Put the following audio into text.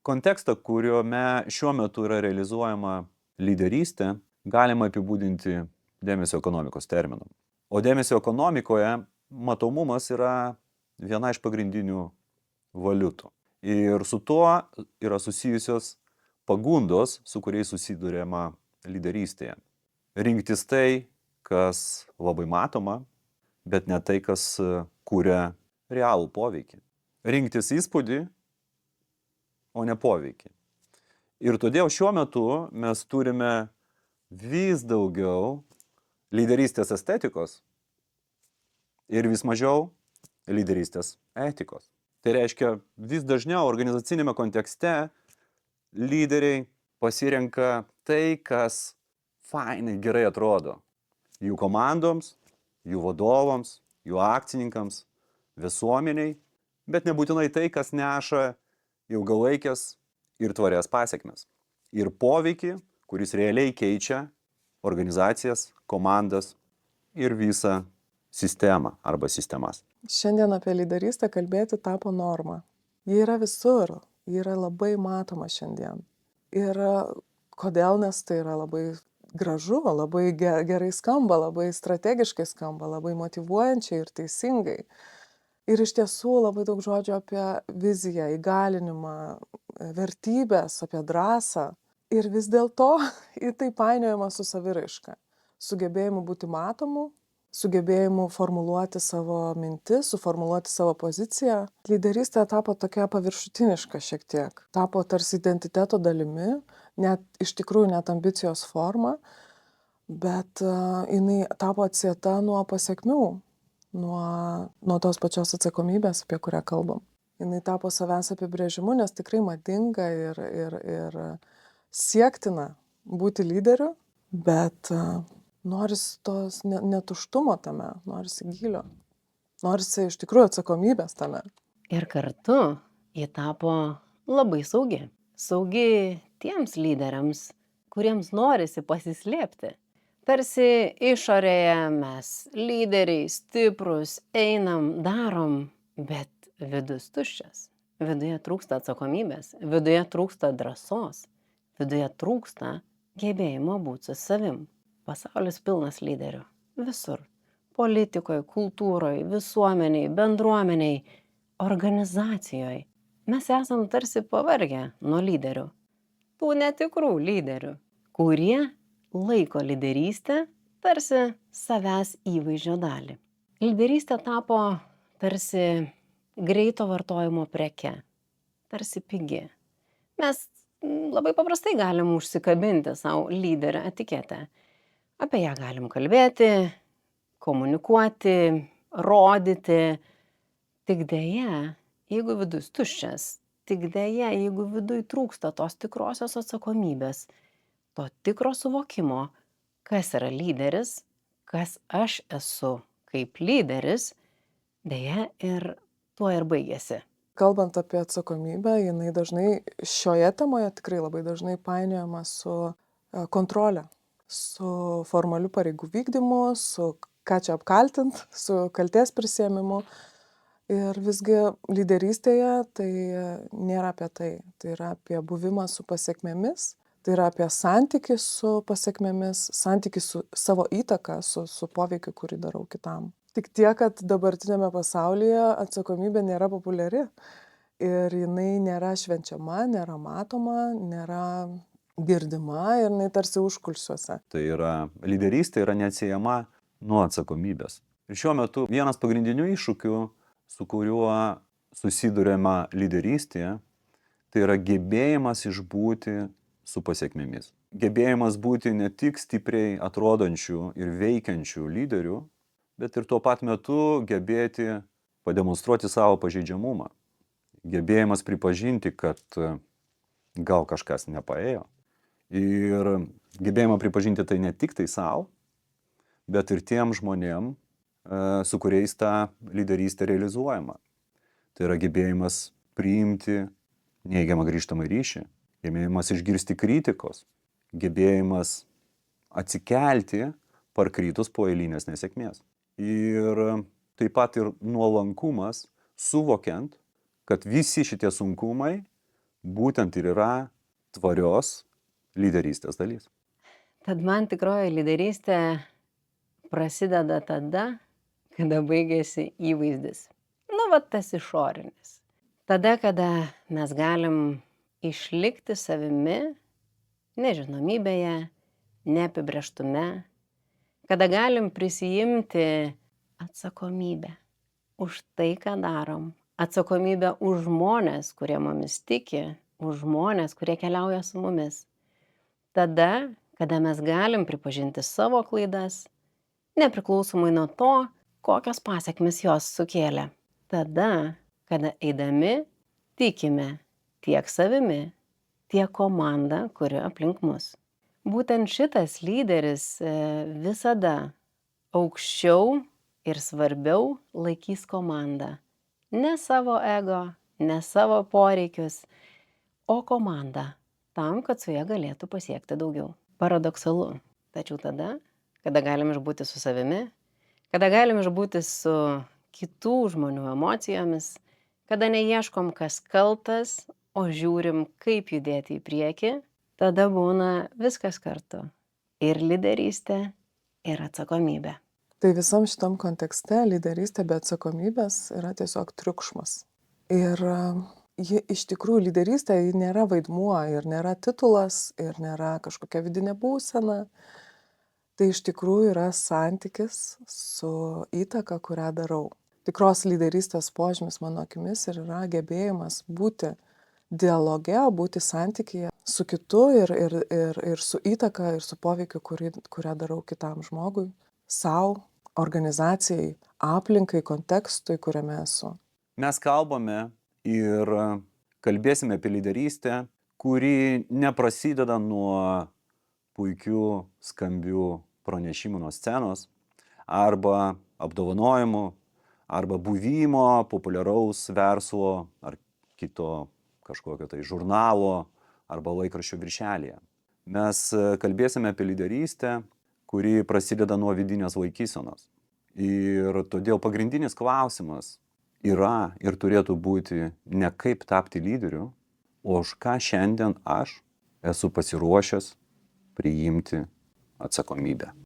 Kontekstą, kuriame šiuo metu yra realizuojama lyderystė, galima apibūdinti dėmesio ekonomikos terminu. O dėmesio ekonomikoje matomumas yra viena iš pagrindinių valiutų. Ir su tuo yra susijusios pagundos, su kuriais susiduriama lyderystėje. Rinktis tai, kas labai matoma, bet ne tai, kas kuria realų poveikį. Rinktis įspūdį, o ne poveikį. Ir todėl šiuo metu mes turime vis daugiau lyderystės estetikos ir vis mažiau lyderystės etikos. Tai reiškia, vis dažniau organizacinėme kontekste lyderiai pasirenka tai, kas fainai gerai atrodo jų komandoms, jų vadovams, jų akcininkams, visuomeniai, bet nebūtinai tai, kas neša ilgalaikės ir tvarias pasekmes. Ir poveikį, kuris realiai keičia organizacijas, komandas ir visą sistemą arba sistemas. Šiandien apie lyderystę kalbėti tapo norma. Ji yra visur, ji yra labai matoma šiandien. Ir kodėl, nes tai yra labai gražu, labai gerai skamba, labai strategiškai skamba, labai motyvuojančiai ir teisingai. Ir iš tiesų labai daug žodžių apie viziją, įgalinimą, vertybės, apie drąsą. Ir vis dėlto į tai painiojama su saviraiška, sugebėjimu būti matomu, sugebėjimu formuluoti savo mintis, suformuluoti savo poziciją. Lyderystė tapo tokia paviršutiniška šiek tiek, tapo tarsi identiteto dalimi, net iš tikrųjų net ambicijos forma, bet jinai tapo atsieta nuo pasekmių, nuo tos pačios atsakomybės, apie kurią kalbam. Jinai tapo savęs apibrėžimu, nes tikrai madinga ir siektina būti lyderiu, bet norisi tos netuštumo tame, norisi gylio, norisi iš tikrųjų atsakomybės tame. Ir kartu ji tapo labai saugi. Saugi tiems lyderiams, kuriems norisi pasislėpti. Tarsi išorėje mes lyderiai stiprus, einam, darom, bet vidus tuščias. Viduje trūksta atsakomybės, viduje trūksta drąsos, viduje trūksta gebėjimo būti su savim. Pasaulis pilnas lyderių. Visur. Politikoje, kultūroje, visuomeniai, bendruomeniai, organizacijoje. Mes esam tarsi pavargę nuo lyderių. Tų netikrų lyderių, kurie laiko lyderystę tarsi savęs įvaizdžio dalį. Lyderystė tapo tarsi greito vartojimo preke, tarsi pigi. Mes labai paprastai galim užsikabinti savo lyderio etiketę. Apie ją galim kalbėti, komunikuoti, rodyti. Tik deja, jeigu vidus tuščias, tik deja, jeigu viduj trūksta tos tikrosios atsakomybės, to tikro suvokimo, kas yra lyderis, kas aš esu kaip lyderis, deja ir tuo ir baigėsi. Kalbant apie atsakomybę, jinai dažnai šioje temoje tikrai labai dažnai painiojama su kontrolė, su formaliu pareigų vykdymu, su ką čia apkaltint, su kaltės prisiėmimu. Ir visgi lyderystėje tai nėra apie tai. Tai yra apie buvimą su pasekmėmis, tai yra apie santykį su pasekmėmis, santykį su savo įtaka, su poveikiu, kurį darau kitam. Tik tiek, kad dabartinėme pasaulyje atsakomybė nėra populiari ir jinai nėra švenčiama, nėra matoma, nėra girdima ir jinai tarsi užkulsiuose. Tai yra, lyderystė yra neatsiejama nuo atsakomybės. Ir šiuo metu vienas pagrindinių iššūkių, su kuriuo susiduriama lyderystėje, tai yra gebėjimas išbūti su pasekmėmis. Gebėjimas būti ne tik stipriai atrodančių ir veikiančių lyderių, bet ir tuo pat metu gebėti pademonstruoti savo pažeidžiamumą. Gebėjimas pripažinti, kad gal kažkas nepaėjo. Ir gebėjimą pripažinti tai ne tik tai savo, bet ir tiem žmonėm, su kuriais ta lyderystė realizuojama. Tai yra gebėjimas priimti neigiamą grįžtamą ryšį, gebėjimas išgirsti kritikos, gebėjimas atsikelti parkritus po eilinės nesėkmės. Ir taip pat ir nuolankumas, suvokiant, kad visi šitie sunkumai būtent ir yra tvarios lyderystės dalis. Tad man tikroji lyderystė prasideda tada, kada baigėsi įvaizdis. Nu, va tas išorinis. Tada, kada mes galim išlikti savimi, nežinomybėje, neapibrėžtume, kada galim prisijimti atsakomybę už tai, ką darom, atsakomybę už žmones, kurie mumis tiki, už žmones, kurie keliauja su mumis. Tada, kada mes galim pripažinti savo klaidas, nepriklausomai nuo to, kokios pasekmes jos sukėlė. Tada, kada eidami tikime tiek savimi, tiek komanda, kuri aplink mus. Būtent šitas lyderis visada aukščiau ir svarbiau laikys komandą. Ne savo ego, ne savo poreikius, o komandą tam, kad su ja galėtų pasiekti daugiau. Paradoksalu. Tačiau tada, kada galim išbūti su savimi, kada galim išbūti su kitų žmonių emocijomis, kada neieškom, kas kaltas, o žiūrim, kaip judėti į priekį, tada būna viskas kartu. Ir lyderystė, ir atsakomybė. Tai visam šitam kontekste lyderystė be atsakomybės yra tiesiog triukšmas. Ir ji iš tikrųjų lyderystė ji nėra vaidmuo ir nėra titulas ir nėra kažkokia vidinė būsena. Tai iš tikrųjų yra santykis su įtaka, kurią darau. Tikros lyderystės požymis mano akimis ir yra gebėjimas būti dialoge, būti santykyje su kitu ir su įtaka ir su poveikiu, kurią darau kitam žmogui, sau, organizacijai, aplinkai, kontekstui, kuriame esu. Mes kalbame ir kalbėsime apie lyderystę, kuri neprasideda nuo puikių, skambių pranešimų nuo scenos arba apdovanojimų, arba buvimo populiaraus verslo ar kito kažkokio tai žurnalo arba laikraščio viršelyje. Mes kalbėsime apie lyderystę, kuri prasideda nuo vidinės laikysenos. Ir todėl pagrindinis klausimas yra ir turėtų būti ne kaip tapti lyderiu, o už ką šiandien aš esu pasiruošęs priimti atsakomybę.